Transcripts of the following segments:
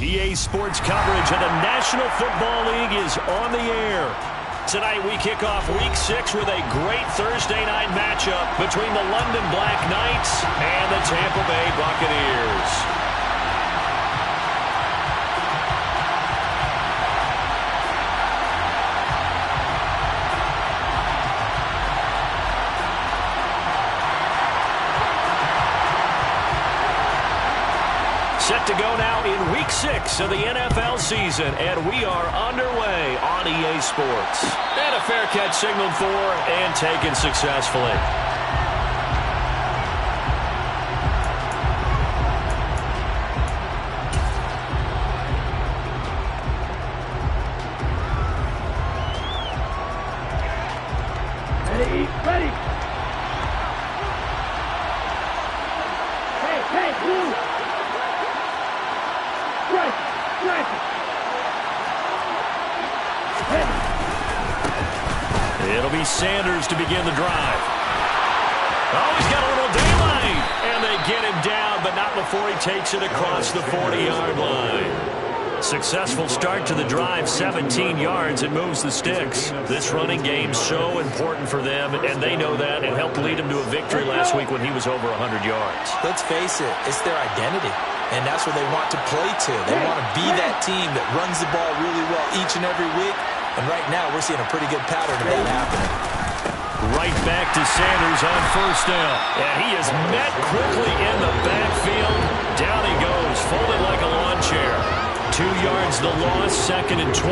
EA Sports coverage of the National Football League is on the air. Tonight we kick off Week 6 with a great Thursday night matchup between the London Black Knights and the Tampa Bay Buccaneers. Set to go now in Week 6 of the NFL season, and we are underway on EA Sports. And a fair catch signaled for and taken successfully. Ready. Hey, blue. Strike. It'll be Sanders to begin the drive. Oh, he's got a little daylight. And they get him down, but not before he takes it across the 40-yard line. Successful start to the drive, 17 yards, and moves the sticks. This running game's so important for them, and they know that. It helped lead him to a victory last week when he was over 100 yards. Let's face it, it's their identity. And that's where they want to play to. They want to be that team that runs the ball really well each and every week. And right now, we're seeing a pretty good pattern of that happening. Right back to Sanders on first down. And he is met quickly in the backfield. Down he goes, folded like a lawn chair. 2 yards the loss, 2nd and 12.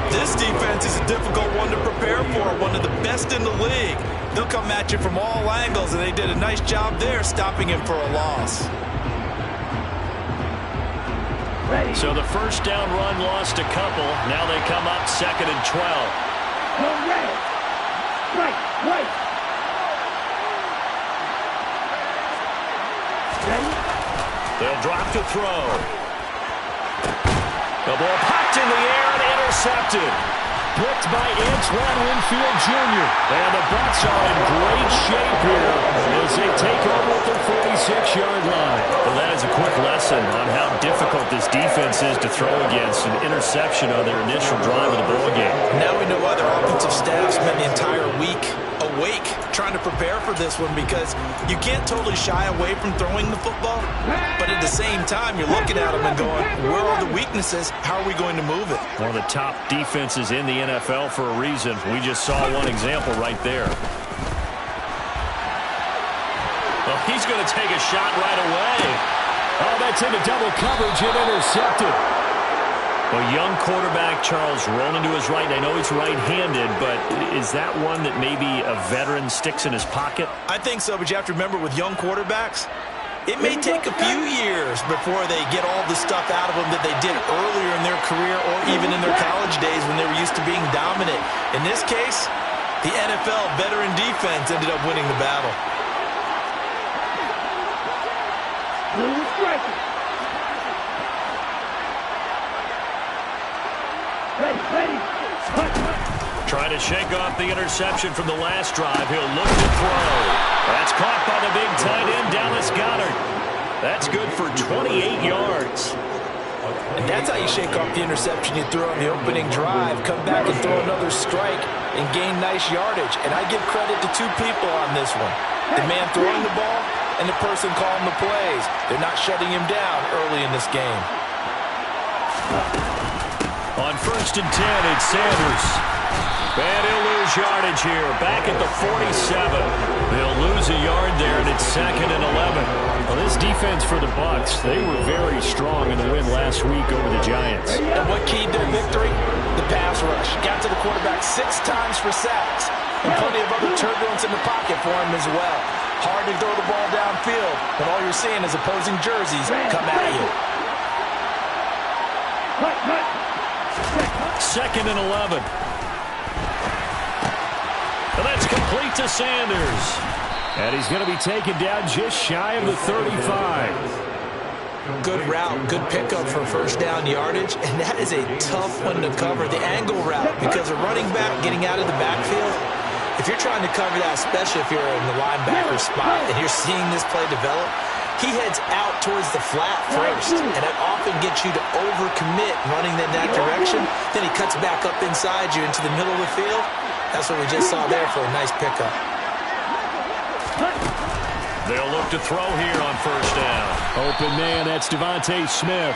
This defense is a difficult one to prepare for, one of the best in the league. They'll come at you from all angles, and they did a nice job there stopping him for a loss. So the first down run lost a couple. Now they come up 2nd and 12. Right. They'll drop to throw. The ball popped in the air and intercepted. Blitzed by Antoine Winfield Jr. And the Bucs are in great shape here as they take over at their 46-yard line. Well, that is a quick lesson on how difficult this defense is to throw against. An interception on their initial drive of the ball game. Now we know why their offensive staff spent the entire week awake trying to prepare for this one, because you can't totally shy away from throwing the football, but at the same time you're looking at them and going, where are the weaknesses? How are we going to move it? One of the top defenses in the NFL for a reason. We just saw one example right there. Well, he's going to take a shot right away. Oh, that's into double coverage and intercepted. Well, young quarterback Charles rolling to his right. I know he's right-handed, but is that one that maybe a veteran sticks in his pocket? I think so, but you have to remember with young quarterbacks, it may take a few years before they get all the stuff out of them that they did earlier in their career or even in their college days when they were used to being dominant. In this case, the NFL veteran defense ended up winning the battle. Ready. Trying to shake off the interception from the last drive. He'll look to throw. That's caught by the big tight end, Dallas Goedert. That's good for 28 yards. And that's how you shake off the interception you threw on the opening drive. Come back and throw another strike and gain nice yardage. And I give credit to two people on this one. The man throwing the ball and the person calling the plays. They're not shutting him down early in this game. On 1st and 10, it's Sanders. And he'll lose yardage here. Back at the 47. They'll lose a yard there, and it's 2nd and 11. Well, this defense for the Bucs, they were very strong in the win last week over the Giants. And what keyed their victory? The pass rush. Got to the quarterback 6 times for sacks. And plenty of other turbulence in the pocket for him as well. Hard to throw the ball downfield when all you're seeing is opposing jerseys come at you. 2nd and 11. And that's complete to Sanders. And he's going to be taken down just shy of the 35. Good route, good pickup for first down yardage, and that is a tough one to cover, the angle route, because a running back getting out of the backfield, if you're trying to cover that, especially if you're in the linebacker spot and you're seeing this play develop, he heads out towards the flat first, and it often gets you to overcommit running in that direction. Then he cuts back up inside you into the middle of the field. That's what we just saw there for a nice pickup. They'll look to throw here on first down. Open man, that's Devontae Smith.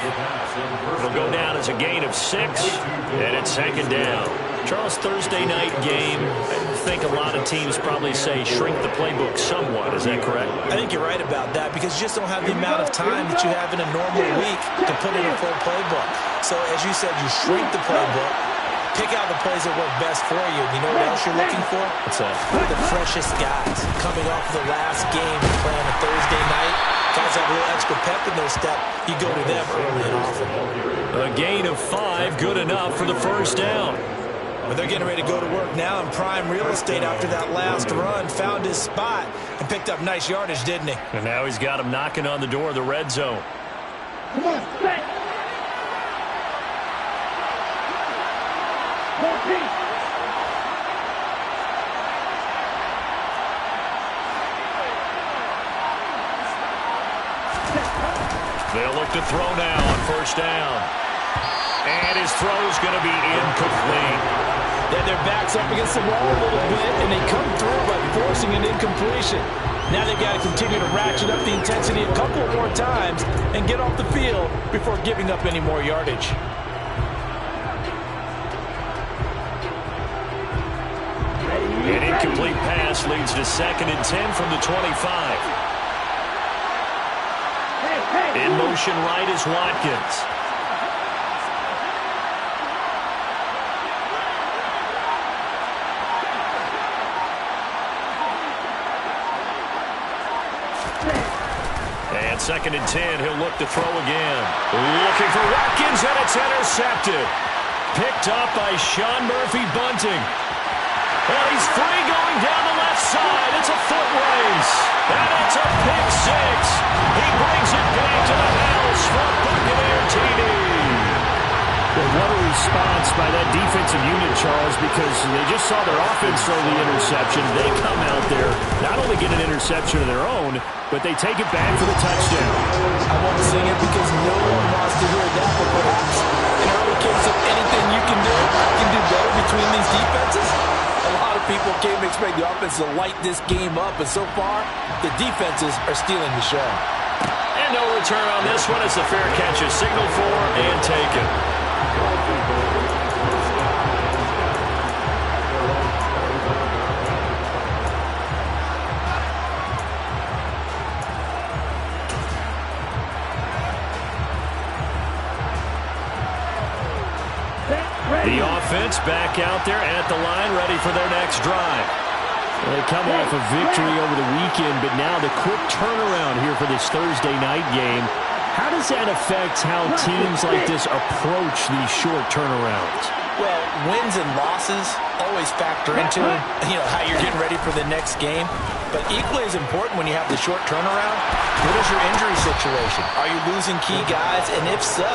It'll go down as a gain of 6, and it's second down. Charles, Thursday night game, I think a lot of teams probably say shrink the playbook somewhat. Is that correct? I think you're right about that because you just don't have the amount of time that you have in a normal week to put in a full playbook. So, as you said, you shrink the playbook, pick out the plays that work best for you. You know what else you're looking for? What's that? The freshest guys coming off the last game to play on a Thursday night. Guys have a little extra pep in their step. You go to them early and often. A gain of 5, good enough for the first down. But they're getting ready to go to work now in prime real estate after that last run. Found his spot and picked up nice yardage, didn't he? And now he's got him knocking on the door of the red zone. Come on, set. 14. They'll look to throw now on first down. And his throw's going to be incomplete. Yeah, their back's up against the wall a little bit, and they come through by forcing an incompletion. Now they've got to continue to ratchet up the intensity a couple more times and get off the field before giving up any more yardage. An incomplete pass leads to 2nd and 10 from the 25. In motion right is Watkins. And 2nd and 10, he'll look to throw again. Looking for Watkins, and it's intercepted. Picked up by Sean Murphy-Bunting. And he's free going down the left side. It's a foot race. And it's a pick 6. He brings it back to the house for Buccaneer TV. Well, what a response by that defensive unit, Charles, because they just saw their offense throw the interception. They come out there, not only get an interception of their own, but they take it back for the touchdown. I won't sing it because no one wants to hear that, but perhaps in early case of anything you can do, I can do better between these defenses. A lot of people came to expect the offense to light this game up, but so far, the defenses are stealing the show. And no return on this one as the fair catch is signaled for and taken. The offense back out there at the line, ready for their next drive. Well, they come off a victory over the weekend, but now the quick turnaround here for this Thursday night game. How does that affect how teams like this approach these short turnarounds? Well, wins and losses always factor into, how you're getting ready for the next game. But equally as important when you have the short turnaround, what is your injury situation? Are you losing key guys? And if so,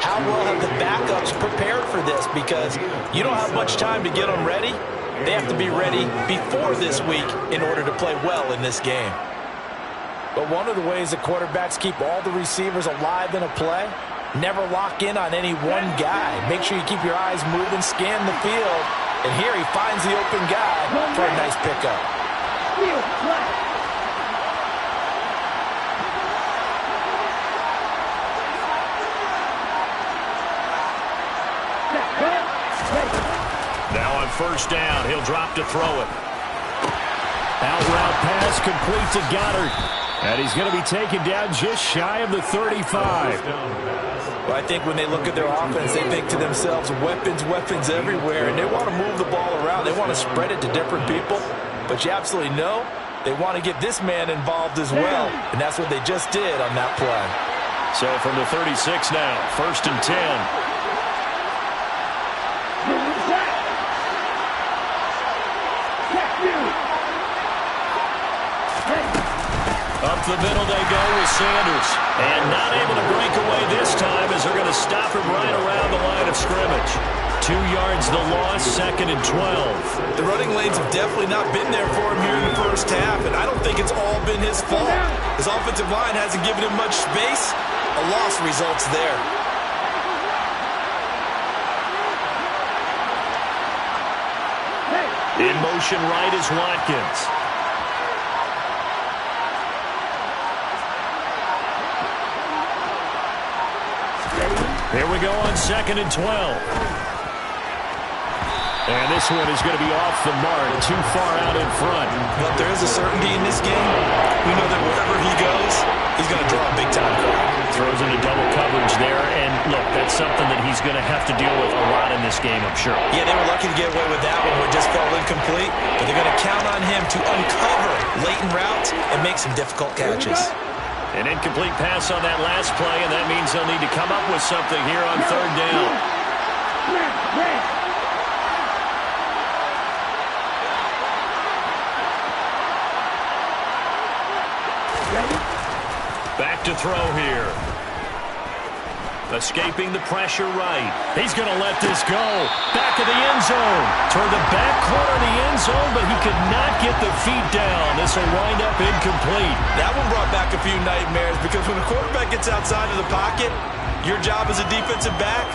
how well have the backups prepared for this? Because you don't have much time to get them ready. They have to be ready before this week in order to play well in this game. But one of the ways that quarterbacks keep all the receivers alive in a play, never lock in on any one guy. Make sure you keep your eyes moving, scan the field. And here he finds the open guy for a nice pickup. Now on first down, he'll drop to throw it. Out route pass complete to Goddard. And he's going to be taken down just shy of the 35. Well, I think when they look at their offense, they think to themselves, weapons, weapons everywhere, and they want to move the ball around. They want to spread it to different people. But you absolutely know they want to get this man involved as well, and that's what they just did on that play. So from the 36 now, 1st and 10. Up the middle they go with Sanders. And not able to break away this time as they're going to stop him right around the line of scrimmage. 2 yards the loss, 2nd and 12. The running lanes have definitely not been there for him here in the first first half, and I don't think it's all been his fault. His offensive line hasn't given him much space. A loss results there. In motion right is Watkins. Here we go on 2nd and 12. And this one is going to be off the mark, too far out in front. But there is a certainty in this game. We know that wherever he goes, he's going to draw a big-time crowd. Throws into double coverage there, and look, that's something that he's going to have to deal with a lot in this game, I'm sure. Yeah, they were lucky to get away with that one where it just fell incomplete, but they're going to count on him to uncover latent routes and make some difficult catches. An incomplete pass on that last play, and that means they'll need to come up with something here on 3rd down. Back to throw here. Escaping the pressure right. He's going to let this go. Back of the end zone. Toward the back corner of the end zone, but he could not get the feet down. This will wind up incomplete. That one brought back a few nightmares because when the quarterback gets outside of the pocket, your job as a defensive back,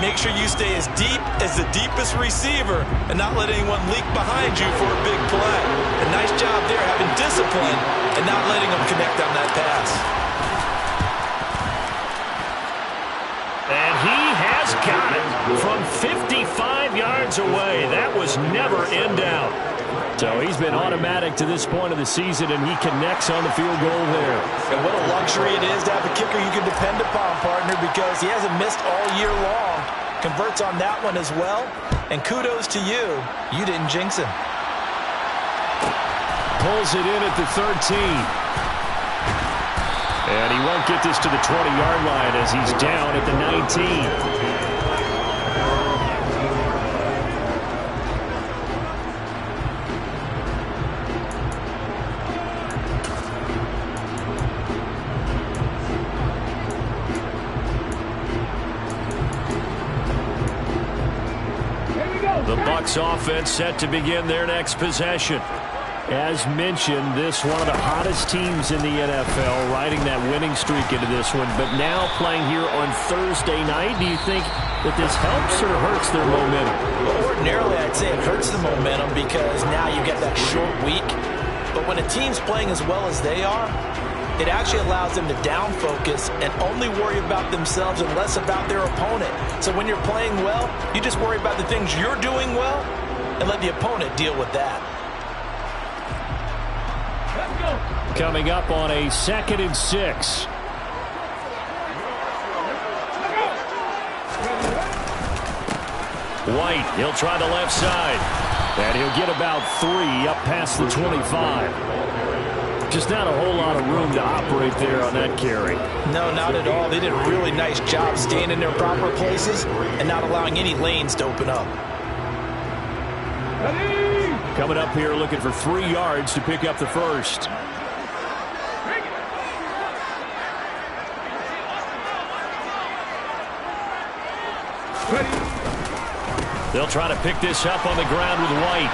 make sure you stay as deep as the deepest receiver and not let anyone leak behind you for a big play. A nice job there having discipline and not letting them connect on that pass. And he has got it from 55 yards away. That was never in doubt. So he's been automatic to this point of the season, and he connects on the field goal there. And what a luxury it is to have a kicker you can depend upon, partner, because he hasn't missed all year long. Converts on that one as well. And kudos to you. You didn't jinx him. Pulls it in at the 13. And he won't get this to the 20-yard line as he's down at the 19. The Bucs offense set to begin their next possession. As mentioned, this one of the hottest teams in the NFL, riding that winning streak into this one, but now playing here on Thursday night. Do you think that this helps or hurts their momentum? Well, ordinarily, I'd say it hurts the momentum because now you get that short week. But when a team's playing as well as they are, it actually allows them to down focus and only worry about themselves and less about their opponent. So when you're playing well, you just worry about the things you're doing well and let the opponent deal with that. Coming up on a 2nd and 6. White, he'll try the left side. And he'll get about 3 up past the 25. Just not a whole lot of room to operate there on that carry. No, not at all. They did a really nice job staying in their proper places and not allowing any lanes to open up. Coming up here looking for 3 yards to pick up the first. They'll try to pick this up on the ground with White.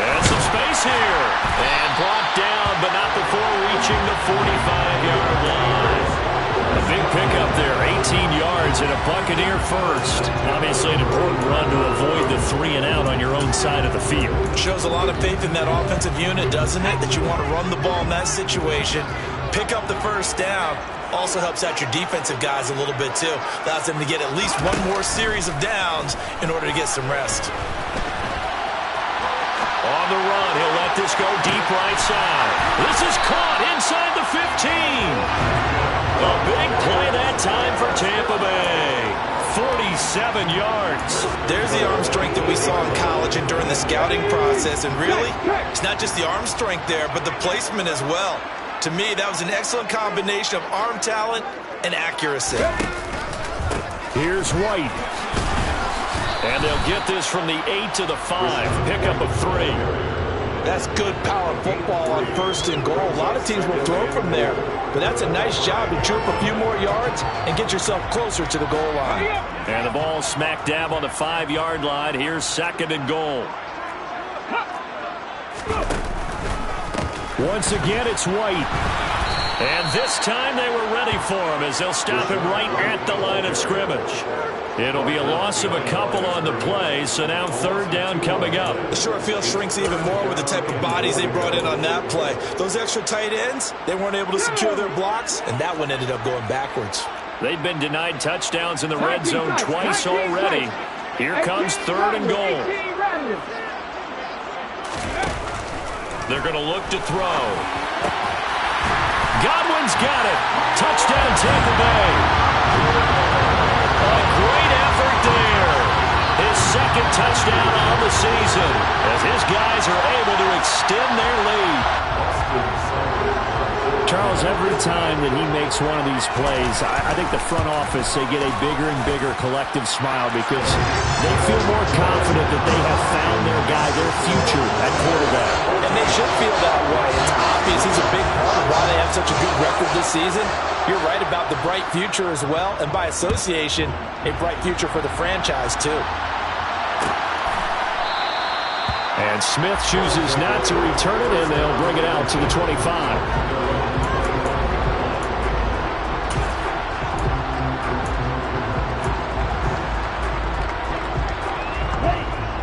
And some space here. And brought down, but not before reaching the 45-yard line. A big pickup there, 18 yards and a Buccaneer first. Obviously an important run to avoid the 3-and-out on your own side of the field. Shows a lot of faith in that offensive unit, doesn't it? That you want to run the ball in that situation. Pick up the first down. Also helps out your defensive guys a little bit, too. Allows them to get at least one more series of downs in order to get some rest. On the run, he'll let this go deep right side. This is caught inside the 15. A big play that time for Tampa Bay. 47 yards. There's the arm strength that we saw in college and during the scouting process. And really, it's not just the arm strength there, but the placement as well. To me, that was an excellent combination of arm talent and accuracy. Here's White. And they'll get this from the 8 to the 5. Pickup of 3. That's good power football on 1st and goal. A lot of teams will throw from there. But that's a nice job to chirp a few more yards and get yourself closer to the goal line. And the ball smack dab on the 5-yard line. Here's 2nd and goal. Once again, it's White. And this time they were ready for him as they'll stop him right at the line of scrimmage. It'll be a loss of a couple on the play, so now third down coming up. The short field shrinks even more with the type of bodies they brought in on that play. Those extra tight ends, they weren't able to secure their blocks, and that one ended up going backwards. They've been denied touchdowns in the red zone twice already. Here comes third and goal. They're going to look to throw. Godwin's got it. Touchdown, Tampa Bay. A great effort there. His second touchdown on the season as his guys are able to extend their lead. Charles, every time that he makes one of these plays, I think the front office, they get a bigger and bigger collective smile because they feel more confident that they have found their guy, their future at quarterback. And they should feel that way. It's obvious he's a big part of why they have such a good record this season. You're right about the bright future as well, and by association, a bright future for the franchise too. And Smith chooses not to return it, and they'll bring it out to the 25.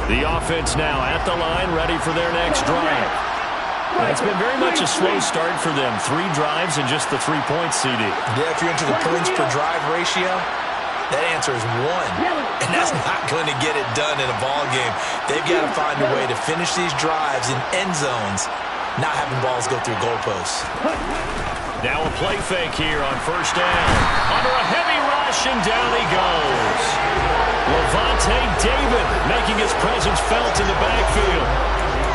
The offense now at the line, ready for their next drive. It's been very much a slow start for them. 3 drives and just the 3 points, CD. Yeah, if you're into the points per drive ratio, that answer is 1. And that's not going to get it done in a ball game. They've got to find a way to finish these drives in end zones, not having balls go through goalposts. Now a play fake here on first down. Under a heavy rush, and down he goes. Lavonte David making his presence felt in the backfield.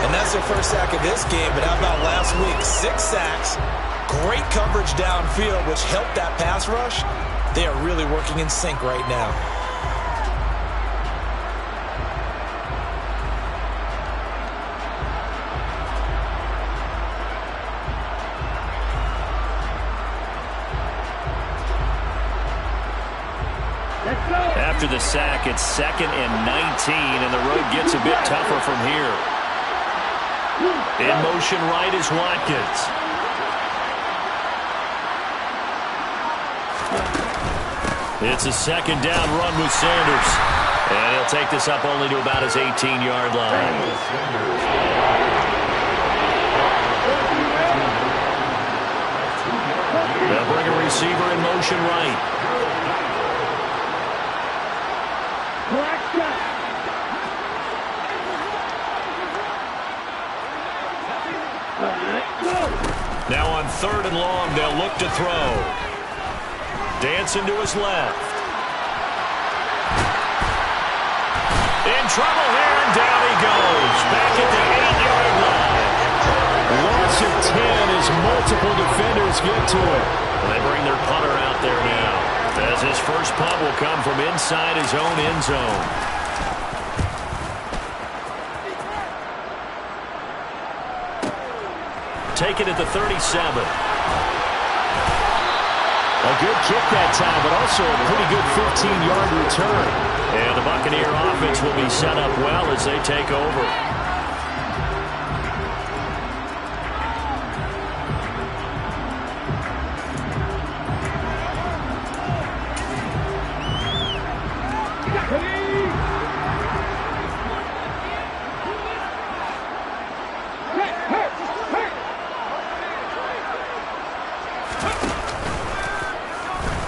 And that's their first sack of this game, but how about last week? 6 sacks, great coverage downfield, which helped that pass rush. They are really working in sync right now. After the sack, it's 2nd and 19, and the road gets a bit tougher from here. In motion right is Watkins. It's a 2nd down run with Sanders. And he'll take this up only to about his 18-yard line. They'll bring a receiver in motion right. Now on 3rd and long, they'll look to throw. Dancing to his left. In trouble here, and down he goes. Back at the 8-yard line. Loss of 10 as multiple defenders get to it. They bring their punter out there now, as his first punt will come from inside his own end zone. Taken at the 37. A good kick that time, but also a pretty good 15-yard return. And the Buccaneer offense will be set up well as they take over.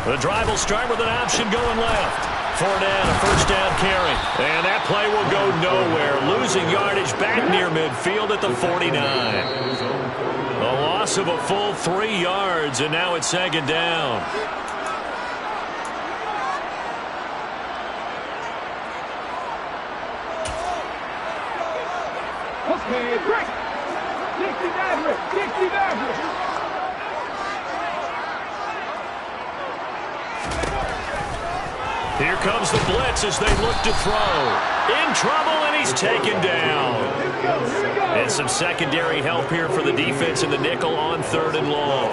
The drive will start with an option going left. Fournette, a first down carry. And that play will go nowhere. Losing yardage back near midfield at the 49. A loss of a full 3 yards, and now it's 2nd down. Okay, break. Dixie Maverick. Dixie Maverick. Here comes the blitz as they look to throw. In trouble, and he's taken down. And some secondary help here for the defense in the nickel on 3rd and long.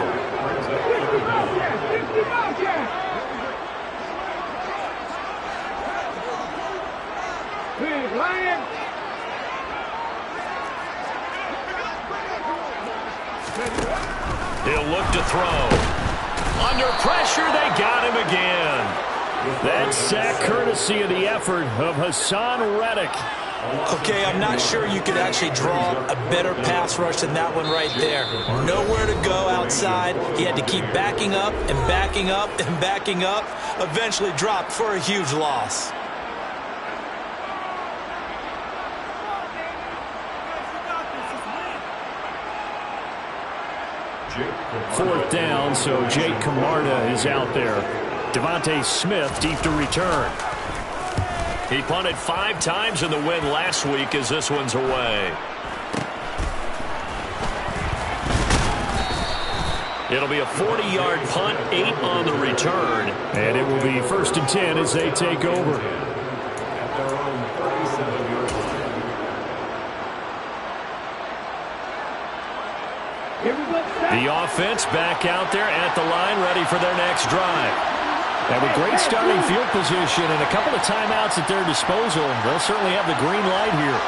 He'll look to throw. Under pressure, they got him again. That sack courtesy of the effort of Haason Reddick. Okay, I'm not sure you could actually draw a better pass rush than that one right there. Nowhere to go outside. He had to keep backing up and backing up and backing up. Eventually dropped for a huge loss. Fourth down, so Jake Camarda is out there. Devontae Smith deep to return. He punted 5 times in the win last week as this one's away. It'll be a 40-yard punt, 8 on the return. And it will be 1st and 10 as they take over. The offense back out there at the line, ready for their next drive. And with great starting field position and a couple of timeouts at their disposal, they'll certainly have the green light here.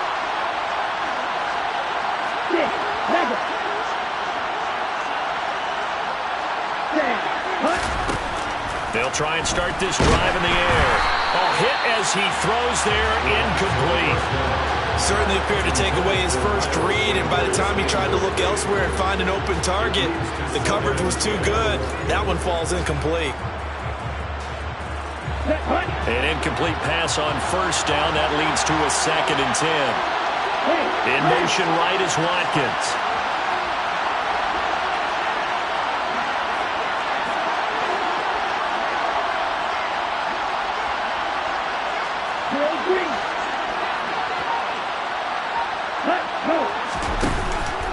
They'll try and start this drive in the air. A hit as he throws there, incomplete. Certainly appeared to take away his first read, and by the time he tried to look elsewhere and find an open target, the coverage was too good. That one falls incomplete. An incomplete pass on 1st down. That leads to a 2nd and 10. In motion right is Watkins.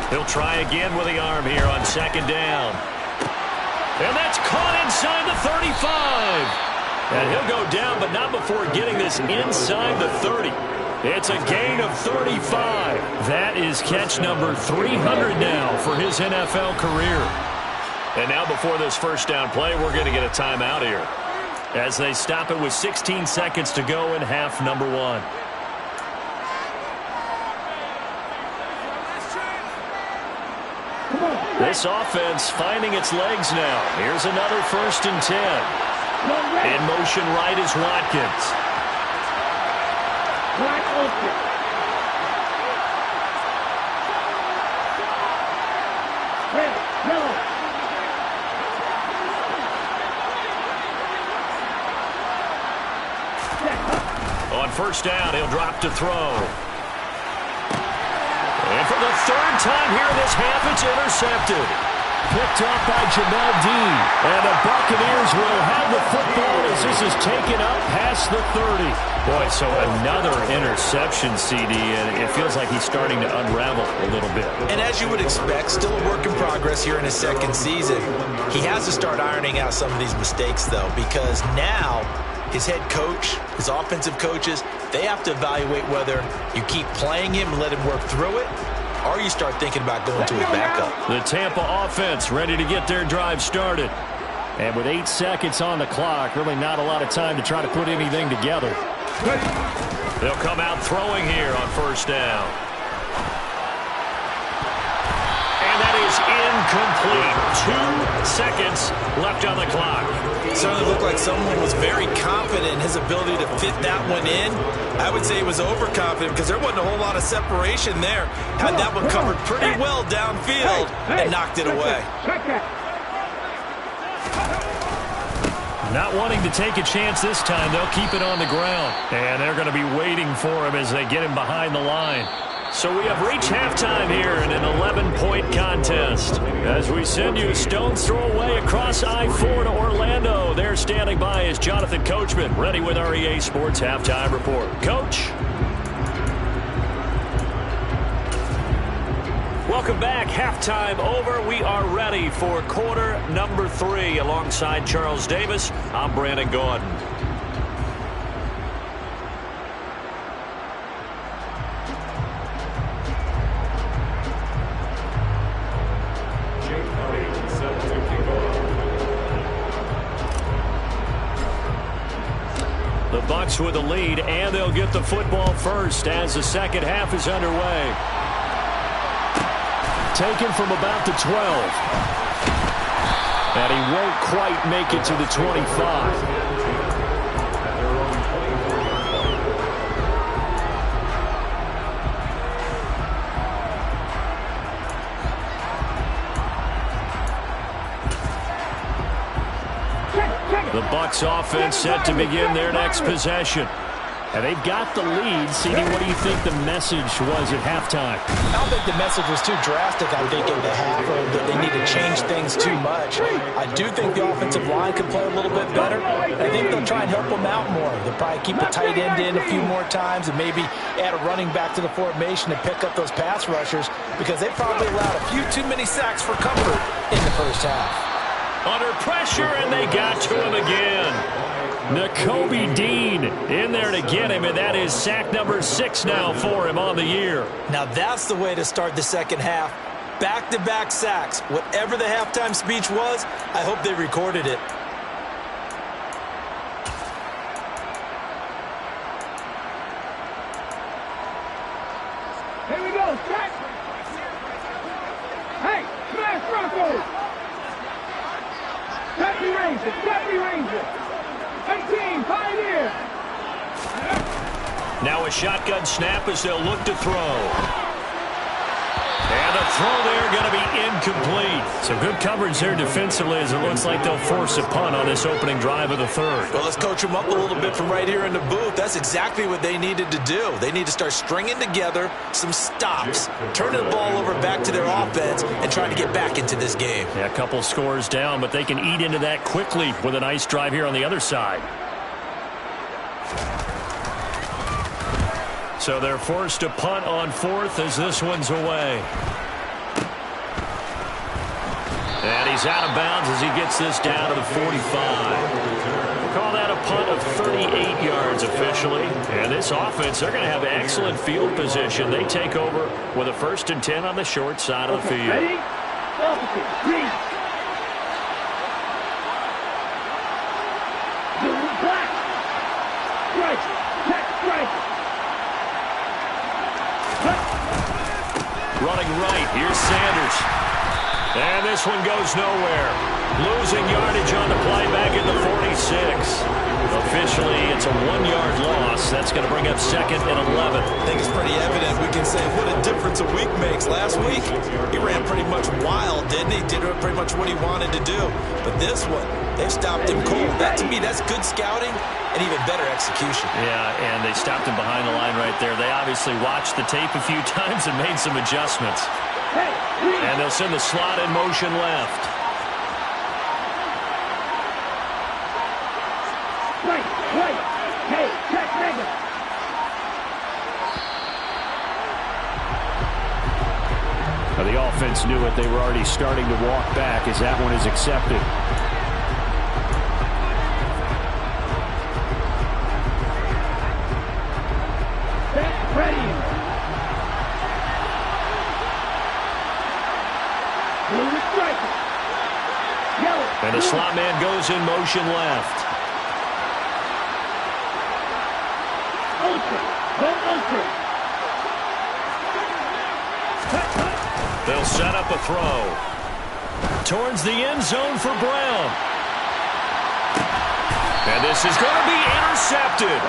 He'll try again with the arm here on 2nd down. And that's caught inside the 35. And he'll go down, but not before getting this inside the 30. It's a gain of 35. That is catch number 300 now for his NFL career. And now before this 1st down play, we're going to get a timeout here, as they stop it with 16 seconds to go in half number 1. This offense finding its legs now. Here's another 1st and 10. In motion right is Watkins. On 1st down, he'll drop to throw. And for the 3rd time here in this half, it's intercepted. Picked off by Jamel Dean. And the Buccaneers will have the football as this is taken up past the 30. Boy, so another interception, CD, and it feels like he's starting to unravel a little bit. And as you would expect, still a work in progress here in his 2nd season. He has to start ironing out some of these mistakes, though, because now his head coach, his offensive coaches, they have to evaluate whether you keep playing him and let him work through it, or you start thinking about going to his backup. The Tampa offense ready to get their drive started. And with 8 seconds on the clock, really not a lot of time to try to put anything together. They'll come out throwing here on 1st down. And that is incomplete. 2 seconds left on the clock. It certainly looked like someone was very confident in his ability to fit that one in. I would say he was overconfident because there wasn't a whole lot of separation there. Had that one covered pretty well downfield and knocked it away. Not wanting to take a chance this time, they'll keep it on the ground. And they're going to be waiting for him as they get him behind the line. So we have reached halftime here in an 11-point contest. As we send you a stone's throw away across I-4 to Orlando. There standing by is Jonathan Coachman, ready with our EA Sports Halftime Report. Coach. Welcome back. Halftime over. We are ready for quarter number 3. Alongside Charles Davis, I'm Brandon Gaudin. The Bucs with the lead, and they'll get the football first as the second half is underway. taken from about the 12. And he won't quite make it to the 25. The Bucs offense set to begin their next possession. And they've got the lead. CD, what do you think the message was at halftime? I don't think the message was too drastic, I think, in the half, or that they need to change things too much. I do think the offensive line could play a little bit better. I think they'll try and help them out more. They'll probably keep a tight end in a few more times and maybe add a running back to the formation to pick up those pass rushers, because they probably allowed a few too many sacks for comfort in the first half. Under pressure, and they got to him again. Nakobe Dean in there to get him, and that is sack number 6 now for him on the year. Now that's the way to start the second half. Back-to-back sacks. Whatever the halftime speech was, I hope they recorded it. Here we go, sack. Hey, smash Broncos. Happy Ranger. 18, Pioneer. Now a shotgun snap as they'll look to throw. And the throw there going to be incomplete. So good coverage there defensively, as it looks like they'll force a punt on this opening drive of the third. Well, let's coach them up a little bit from right here in the booth. That's exactly what they needed to do. They need to start stringing together some stops, turning the ball over back to their offense, and trying to get back into this game. Yeah, a couple scores down, but they can eat into that quickly with a nice drive here on the other side. So they're forced to punt on fourth as this one's away. And he's out of bounds as he gets this down to the 45. We'll call that a punt of 38 yards officially. And this offense, they're going to have excellent field position. They take over with a 1st and 10 on the short side of the field. Ready? Opposite, green. Black. Strike. Check, strike. Running right, here's Sanders. And this one goes nowhere. Losing yardage on the play back at the 46. Officially, it's a 1-yard loss. That's going to bring up 2nd and 11. I think it's pretty evident. We can say what a difference a week makes. Last week, he ran pretty much wild, didn't he? Did pretty much what he wanted to do. But this one, they've stopped him cold. That, to me, that's good scouting and even better execution. Yeah, and they stopped him behind the line right there. They obviously watched the tape a few times and made some adjustments. And they'll send the slot in motion left. Right. Hey, check, nigga. Now, the offense knew it. They were already starting to walk back as that one is accepted. Ready. And the slot man goes in motion left. They'll set up a throw. Towards the end zone for Brown. And this is going to be intercepted.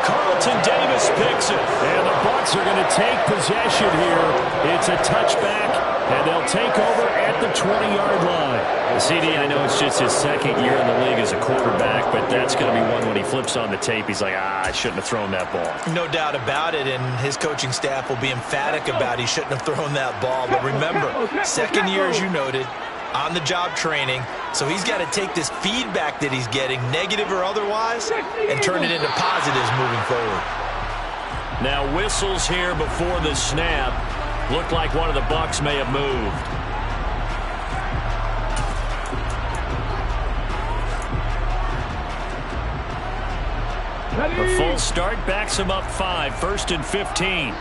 Carlton Davis picks it. And the Bucs are going to take possession here. It's a touchback, and they'll take over at the 20-yard line. CD, I know it's just his 2nd year in the league as a quarterback, but that's going to be one when he flips on the tape. He's like, I shouldn't have thrown that ball. No doubt about it, and his coaching staff will be emphatic about he shouldn't have thrown that ball. But remember, 2nd year, as you noted, on-the-job training. So he's got to take this feedback that he's getting, negative or otherwise, and turn it into positives moving forward. Now whistles here before the snap. Looked like one of the Bucs may have moved. A full start backs him up 5, 1st and 15.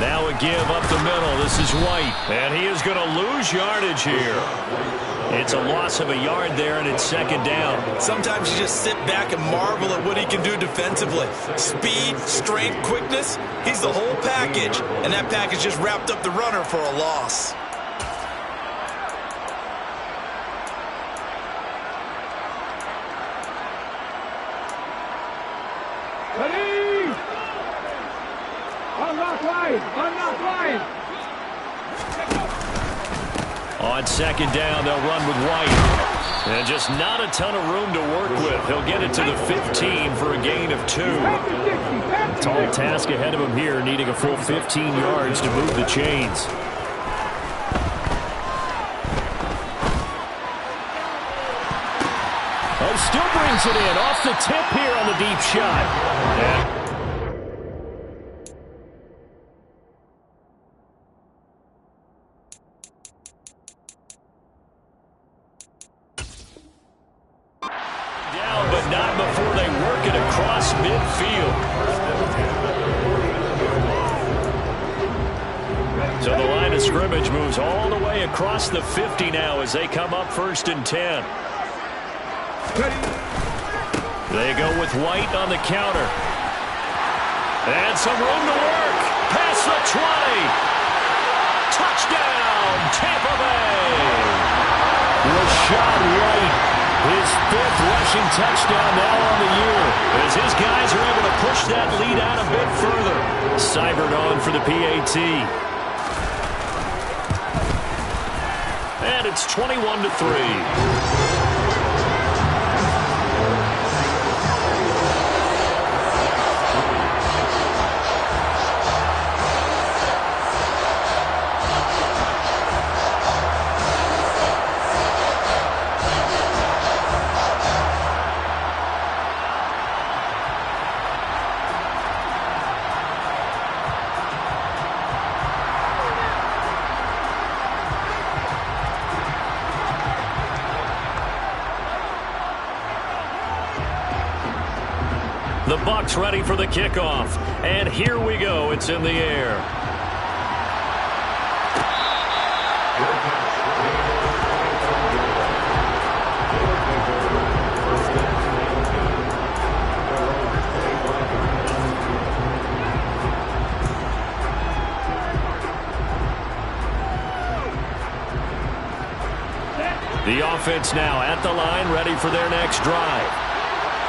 Now a give up the middle. This is White. And he is going to lose yardage here. It's a loss of a yard there, and it's 2nd down. Sometimes you just sit back and marvel at what he can do defensively. Speed, strength, quickness. He's the whole package. And that package just wrapped up the runner for a loss. Ready? Unlock line! Unlock line! On second down, they'll run with White. And just not a ton of room to work with. He'll get it to the 15 for a gain of 2. Tall task ahead of him here, needing a full 15 yards to move the chains. Oh, still brings it in. Off the tip here on the deep shot. Yeah. But not before they work it across midfield. So the line of scrimmage moves all the way across the 50 now as they come up 1st and 10. They go with White on the counter. And some room to work. Past the 20. Touchdown, Tampa Bay. Rachaad White. His 5th rushing touchdown now on the year. As his guys are able to push that lead out a bit further. Seibert on for the PAT. And it's 21-3. The Bucs ready for the kickoff. And here we go. It's in the air. The offense now at the line, ready for their next drive.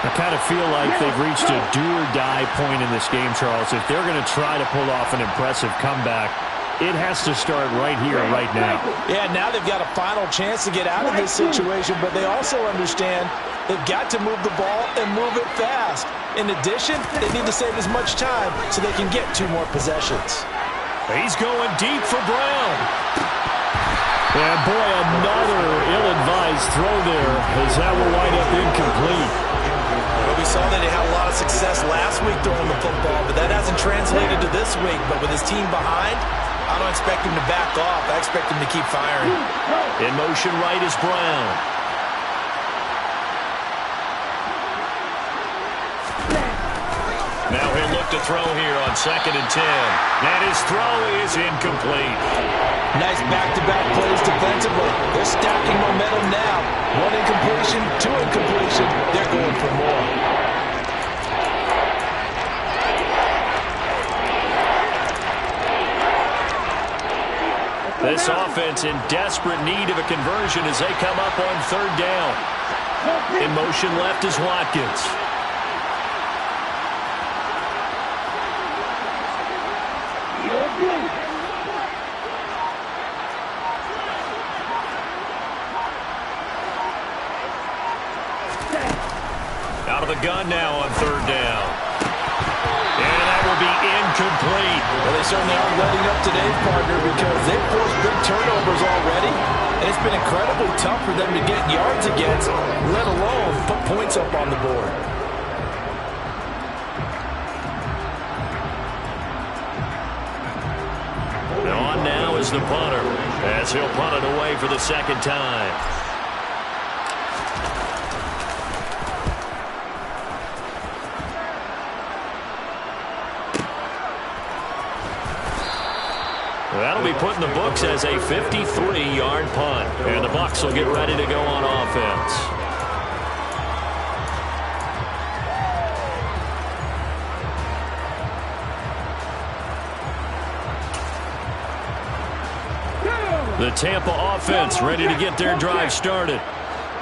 I kind of feel like they've reached a do-or-die point in this game, Charles. If they're going to try to pull off an impressive comeback, it has to start right here, right now. Yeah, now they've got a final chance to get out of this situation, but they also understand they've got to move the ball and move it fast. In addition, they need to save as much time so they can get 2 more possessions. He's going deep for Brown. And boy, another ill-advised throw there, as that will wind up incomplete. Well, we saw that he had a lot of success last week throwing the football, but that hasn't translated to this week. But with his team behind, I don't expect him to back off. I expect him to keep firing. In motion right is Brown. Now he'll look to throw here on 2nd and 10. And his throw is incomplete. Nice back-to-back plays defensively. They're stacking momentum now. 1 incompletion, 2 incompletion. They're going for more. This offense in desperate need of a conversion as they come up on 3rd down. In motion left is Watkins. Out of the gun now on 3rd down. And that will be incomplete. Well, they certainly aren't letting up today's partner because they've forced big turnovers already. And it's been incredibly tough for them to get yards against, let alone put points up on the board. On now is the punter, as he'll punt it away for the 2nd time. That'll be put in the books as a 53-yard punt. And the Bucs will get ready to go on offense. The Tampa offense ready to get their drive started.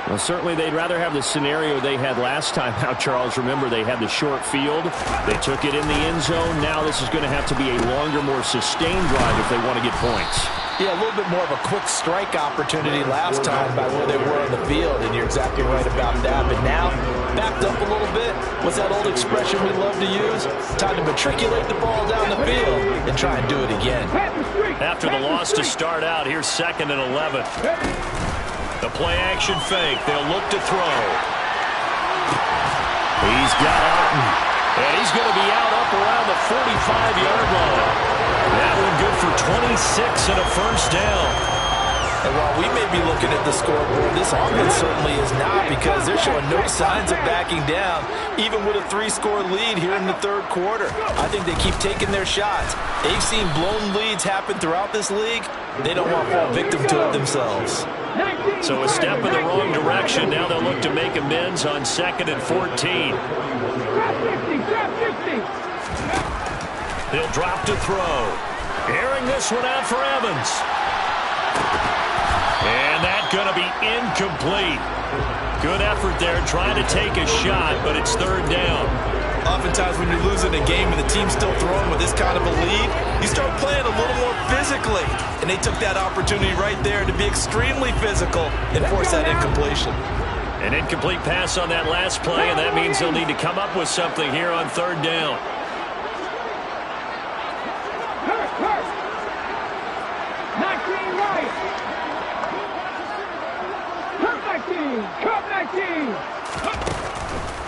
Well, certainly they'd rather have the scenario they had last time out, Charles. Remember, they had the short field. They took it in the end zone. Now this is going to have to be a longer, more sustained drive if they want to get points. Yeah, a little bit more of a quick strike opportunity last time by where they were on the field, and you're exactly right about that. But now, backed up a little bit, what's that old expression we love to use? Time to matriculate the ball down the field and try and do it again. After the loss to start out, here's 2nd and 11. The play-action fake. They'll look to throw. He's got Alton. And he's going to be out up around the 45-yard line. That one good for 26 and a first down. And while we may be looking at the scoreboard, this offense certainly is not, because they're showing no signs of backing down, even with a 3-score lead here in the third quarter. I think they keep taking their shots. They've seen blown leads happen throughout this league. They don't want to fall victim to it themselves. So a step in the wrong direction. Now they'll look to make amends on 2nd and 14. They'll drop to throw. Airing this one out for Evans. And that's going to be incomplete. Good effort there trying to take a shot, but it's 3rd down. Oftentimes when you're losing a game and the team's still throwing with this kind of a lead, you start playing a little more physically. And they took that opportunity right there to be extremely physical and force that incompletion. An incomplete pass on that last play, and that means they'll need to come up with something here on 3rd down.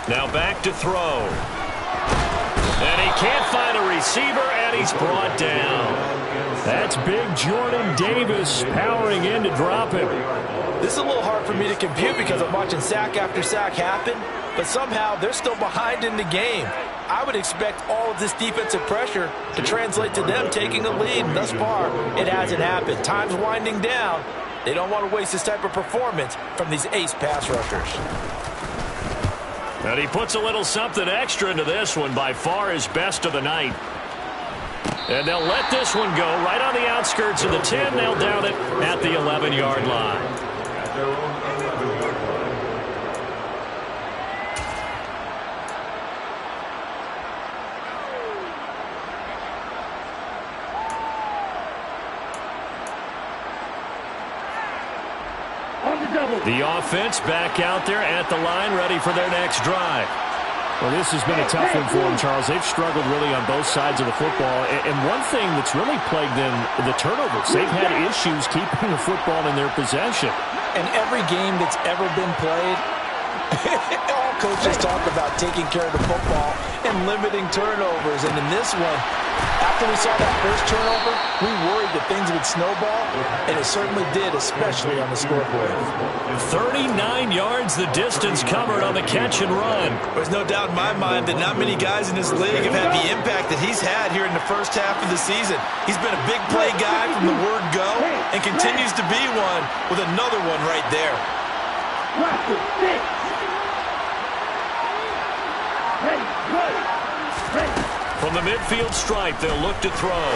Now back to throw. And he can't find a receiver, and he's brought down. That's big Jordan Davis powering in to drop him. This is a little hard for me to compute because I'm watching sack after sack happen, but somehow they're still behind in the game. I would expect all of this defensive pressure to translate to them taking a lead. Thus far, it hasn't happened. Time's winding down. They don't want to waste this type of performance from these ace pass rushers. And he puts a little something extra into this one, by far his best of the night. And they'll let this one go right on the outskirts of the 10. They'll down it at the 11-yard line. The offense back out there at the line, ready for their next drive. Well, this has been a tough one for them, Charles. They've struggled really on both sides of the football. And one thing that's really plagued them, the turnovers. They've had issues keeping the football in their possession. And every game that's ever been played, all coaches talk about taking care of the football and limiting turnovers. And in this one, after we saw that first turnover, we worried that things would snowball, and it certainly did, especially on the scoreboard. 39 yards the distance covered on the catch and run. There's no doubt in my mind that not many guys in this league have had the impact that he's had here in the first half of the season. He's been a big play guy from the word go and continues to be one with another one right there. From the midfield stripe, they'll look to throw.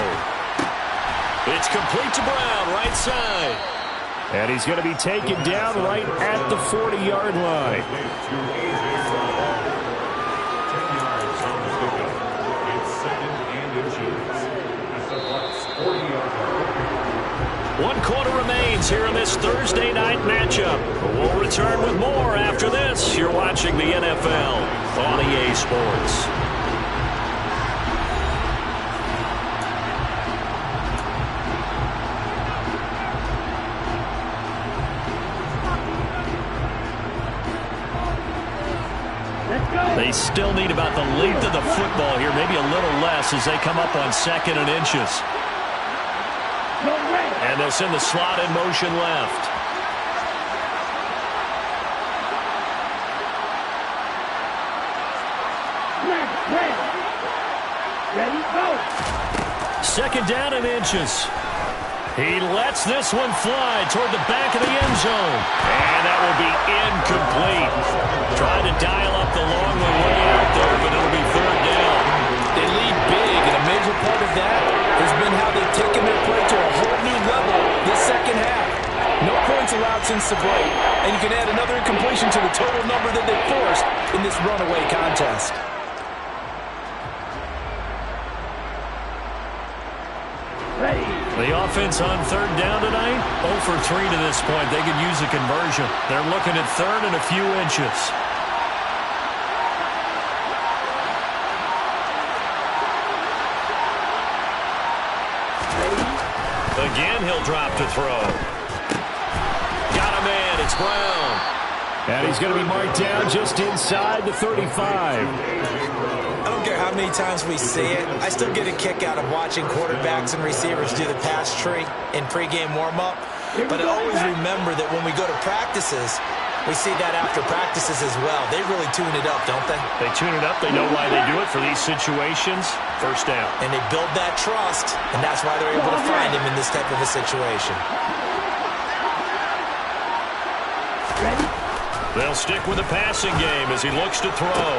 It's complete to Brown, right side. And he's going to be taken down right at the 40-yard line. One quarter remains here in this Thursday night matchup. We'll return with more after this. You're watching the NFL on EA Sports. They still need about the length of the football here, maybe a little less as they come up on 2nd and inches. And they'll send the slot in motion left. Ready, go. 2nd down and inches. He lets this one fly toward the back of the end zone. And that will be incomplete. Trying to dial up the long way out there, but it'll be 3rd down. They lead big, and a major part of that has been how they've taken their play to a whole new level this second half. absence of late. And you can add another incompletion to the total number that they forced in this runaway contest. The offense on third down tonight, 0 for 3 to this point. They could use a conversion. They're looking at third and a few inches. Again, he'll drop to throw. Got a man. It's Brown. And he's going to be marked down just inside the 35. I don't care how many times we see it. I still get a kick out of watching quarterbacks and receivers do the pass tree in pregame warm-up. But I always remember that when we go to practices, we see that after practices as well. They really tune it up, don't they? They tune it up. They know why they do it for these situations. First down. And they build that trust, and that's why they're able to find him in this type of a situation. They'll stick with the passing game as he looks to throw.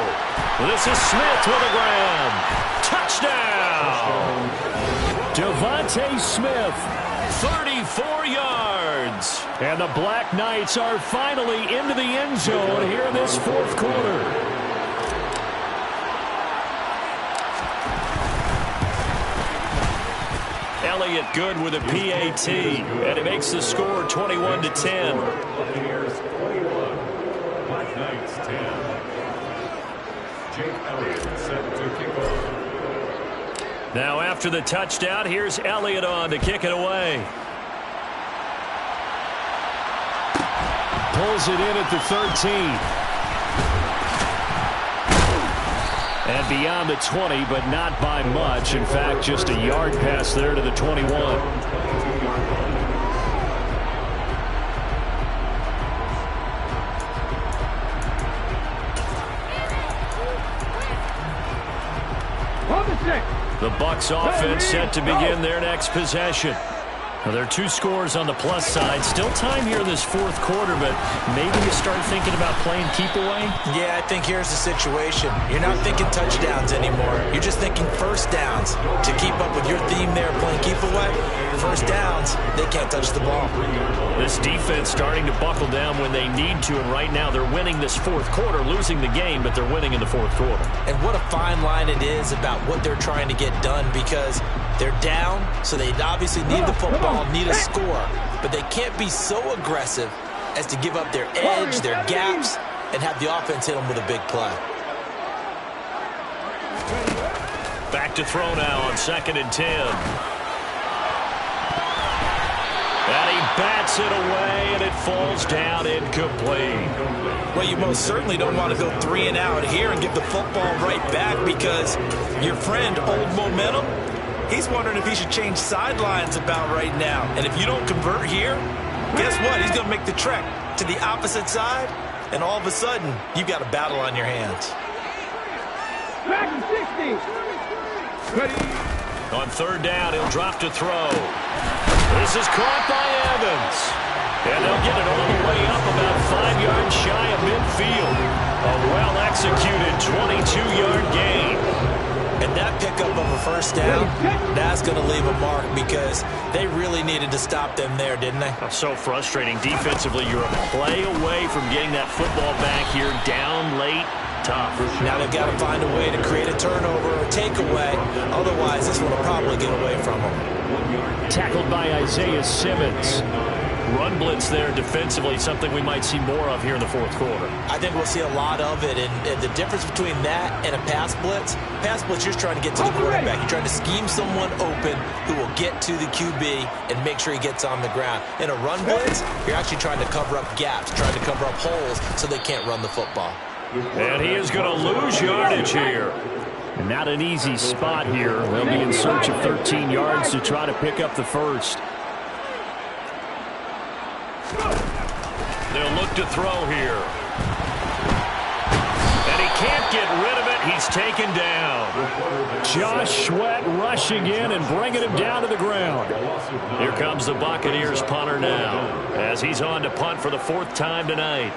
This is Smith with a grab. Touchdown! Devontae Smith. 34 yards. And the Black Knights are finally into the end zone here in this fourth quarter. Elliott good with a PAT, and it makes the score 21-10. Buccaneers 21, Black Knights 10. Jake Elliott set to kick off. Now after the touchdown, here's Elliott on to kick it away. Pulls it in at the 13. And beyond the 20, but not by much. In fact, just a yard pass there to the 21. The Bucs offense set to begin their next possession. Now, there are 2 scores on the plus side. Still time here in this fourth quarter, but maybe you start thinking about playing keep away? Yeah, I think here's the situation. You're not thinking touchdowns anymore. You're just thinking first downs. To keep up with your theme there, playing keep away, first downs, they can't touch the ball. This defense starting to buckle down when they need to, and right now they're winning this fourth quarter, losing the game, but they're winning in the fourth quarter. And what a fine line it is about what they're trying to get done, because they're down, so they obviously need the football, need a score, but they can't be so aggressive as to give up their edge, their gaps, and have the offense hit them with a big play. Back to throw now on 2nd and 10. And he bats it away, and it falls down incomplete. Well, you most certainly don't want to go 3 and out here and give the football right back, because your friend, Old Momentum, he's wondering if he should change sidelines about right now. And if you don't convert here, guess what? He's going to make the trek to the opposite side, and all of a sudden, you've got a battle on your hands. Back 60. Ready. On 3rd down, he'll drop to throw. This is caught by Evans. And they'll get it all the way up about 5 yards shy of midfield. A well-executed 22-yard gain. And that pickup of a first down, that's going to leave a mark, because they really needed to stop them there, didn't they? That's so frustrating. Defensively, you're a play away from getting that football back here, down late, tough. Now they've got to find a way to create a turnover or takeaway. Otherwise, this one will probably get away from them. Tackled by Isaiah Simmons. Run blitz there defensively, something we might see more of here in the fourth quarter. I think we'll see a lot of it, and the difference between that and a pass blitz, you're trying to get to the quarterback. You're trying to scheme someone open who will get to the QB and make sure he gets on the ground. In a run blitz, you're actually trying to cover up gaps, trying to cover up holes so they can't run the football. And he is going to lose yardage here. And not an easy spot here. They'll be in search of 13 yards to try to pick up the first. They'll look to throw here. And he can't get rid of it. He's taken down. Josh Sweat rushing in and bringing him down to the ground. Here comes the Buccaneers punter now, as he's on to punt for the 4th time tonight.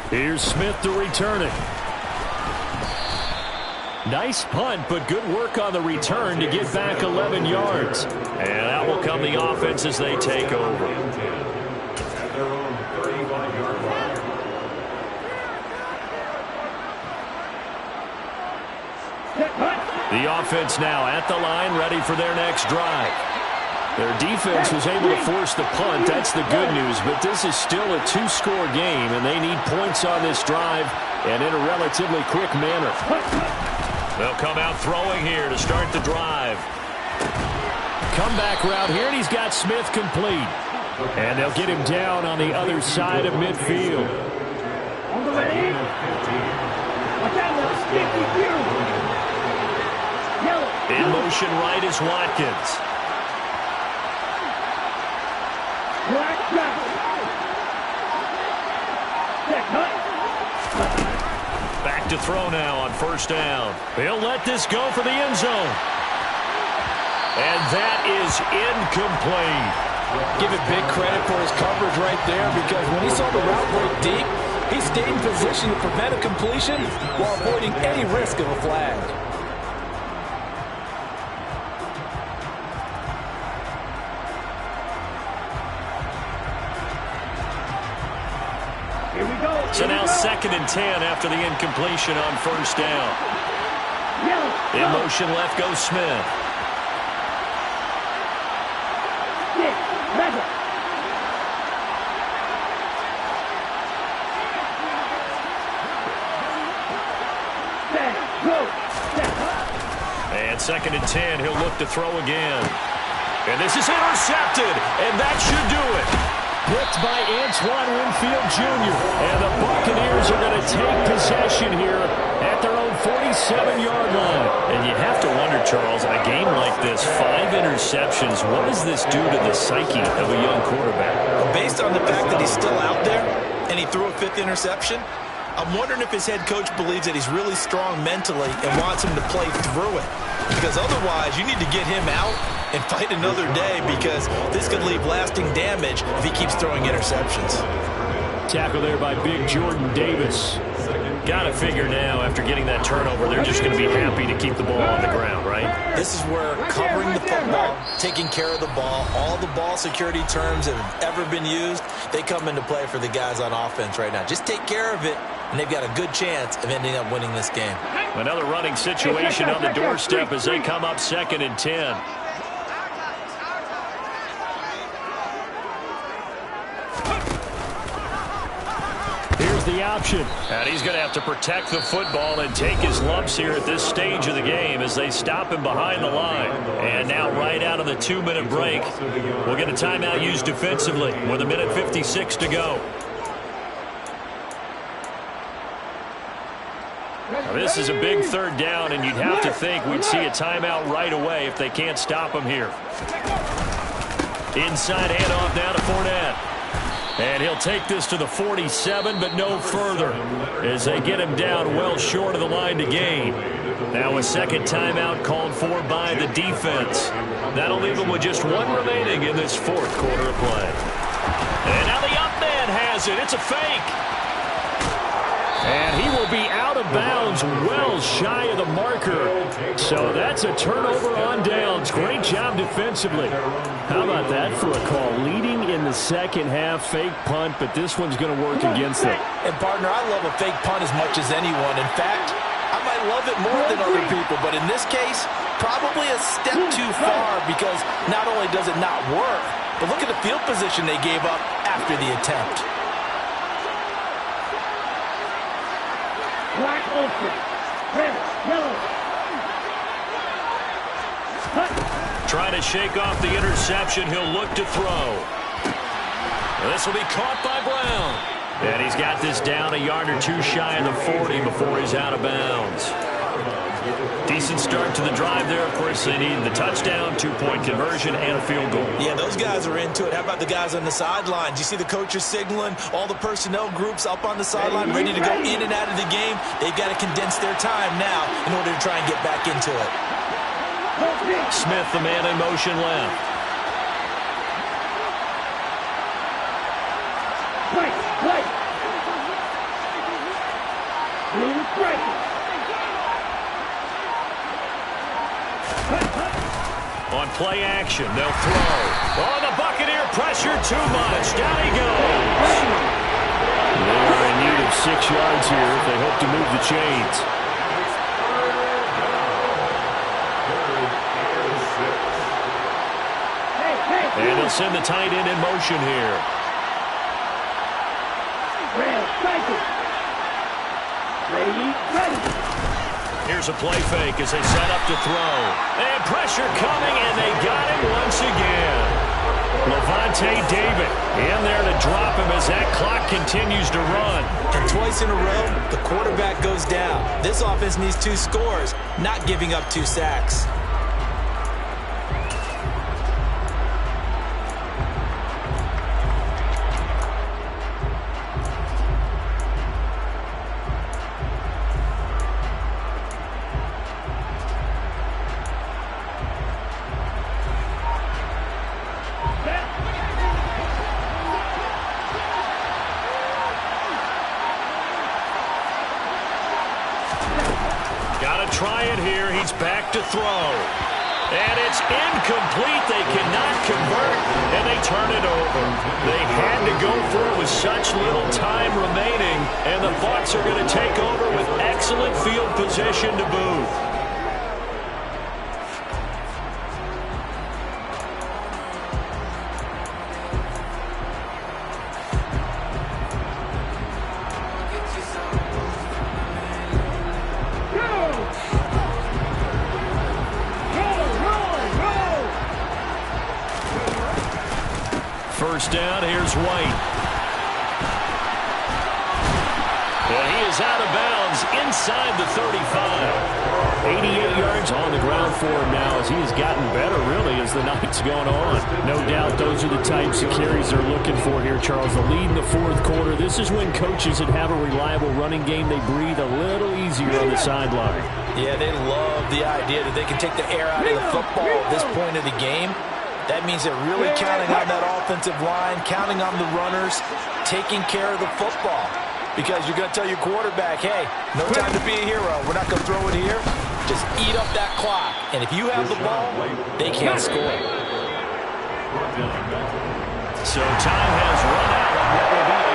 Here's Smith to return it. Nice punt, but good work on the return to get back 11 yards. And out will come the offense as they take over. At their own 31-yard line. The offense now at the line, ready for their next drive. Their defense was able to force the punt. That's the good news, but this is still a two-score game, and they need points on this drive and in a relatively quick manner. They'll come out throwing here to start the drive. Comeback route here, and he's got Smith complete. And they'll get him down on the other side of midfield. On the way. Watch out, let's stick with you. In motion right is Watkins. Back to throw now on first down. He'll let this go for the end zone. And that is incomplete. Give it big credit for his coverage right there, because when he saw the route break deep, he stayed in position to prevent a completion while avoiding any risk of a flag. So now 2nd and 10 after the incompletion on first down. In motion left goes Smith. And 2nd and 10, he'll look to throw again. And this is intercepted, and that should do it. Picked by Antoine Winfield Jr. And the Buccaneers are going to take possession here at their own 47-yard line. And you have to wonder, Charles, in a game like this, 5 interceptions, what does this do to the psyche of a young quarterback? Based on the fact that he's still out there and he threw a 5th interception, I'm wondering if his head coach believes that he's really strong mentally and wants him to play through it. Because otherwise, you need to get him out and fight another day, because this could leave lasting damage if he keeps throwing interceptions. Tackle there by big Jordan Davis. Got to figure now, after getting that turnover, they're just going to be happy to keep the ball on the ground, right? This is where covering the football, taking care of the ball, all the ball security terms that have ever been used, they come into play for the guys on offense right now. Just take care of it, and they've got a good chance of ending up winning this game. Another running situation on the doorstep as they come up 2nd and 10. The option. And he's going to have to protect the football and take his lumps here at this stage of the game as they stop him behind the line. And now right out of the 2-minute break, we'll get a timeout used defensively with 1:56 to go. Now this is a big 3rd down, and you'd have to think we'd see a timeout right away if they can't stop him here. Inside handoff now to Fournette. And he'll take this to the 47, but no further, as they get him down well short of the line to gain. Now a 2nd timeout called for by the defense. That'll leave him with just 1 remaining in this 4th quarter of play. And now the up man has it. It's a fake. And he will be out of bounds well shy of the marker. So that's a turnover on downs. Great job defensively. How about that for a call? Leading in the 2nd half, fake punt, but this one's going to work against them. And, partner, I love a fake punt as much as anyone. In fact, I might love it more than other people, but in this case, probably a step too far, because not only does it not work, but look at the field position they gave up after the attempt. Black open. Red, yellow. Trying to shake off the interception. He'll look to throw. And this will be caught by Brown. And he's got this down a yard or 2 shy of the 40 before he's out of bounds. Decent start to the drive there. Of course, they need the touchdown, 2-point conversion, and a field goal. Yeah, those guys are into it. How about the guys on the sidelines? You see the coaches signaling, all the personnel groups up on the sideline ready to go in and out of the game. They've got to condense their time now in order to try and get back into it. Smith, the man in motion left. Right. on play action. They'll throw. Oh, the Buccaneer pressure too much. Down he goes. They are in need of 6 yards here if they hope to move the chains. And they'll send the tight end in motion here. Here's a play fake as they set up to throw. And pressure coming, and they got him once again. Lavonte David in there to drop him as that clock continues to run. And twice in a row, the quarterback goes down. This offense needs 2 scores, not giving up 2 sacks. Got to try it here. He's back to throw. And it's incomplete. They cannot convert, and they turn it over. They had to go for it with such little time remaining, and the Bucs are going to take over with excellent field position to boot. First down, here's White. And he is out of bounds inside the 35. 88 yards on the ground for him now as he has gotten better, really, as the night's gone on. No doubt those are the types of carries they're looking for here, Charles. The lead in the 4th quarter. This is when coaches that have a reliable running game, they breathe a little easier on the sideline. Yeah, they love the idea that they can take the air out of the football at this point of the game. That means they're really counting on that offensive line, counting on the runners, taking care of the football. Because you're going to tell your quarterback, hey, no time to be a hero. We're not going to throw it here. Just eat up that clock. And if you have the ball, they can't score. So time has run out on what will be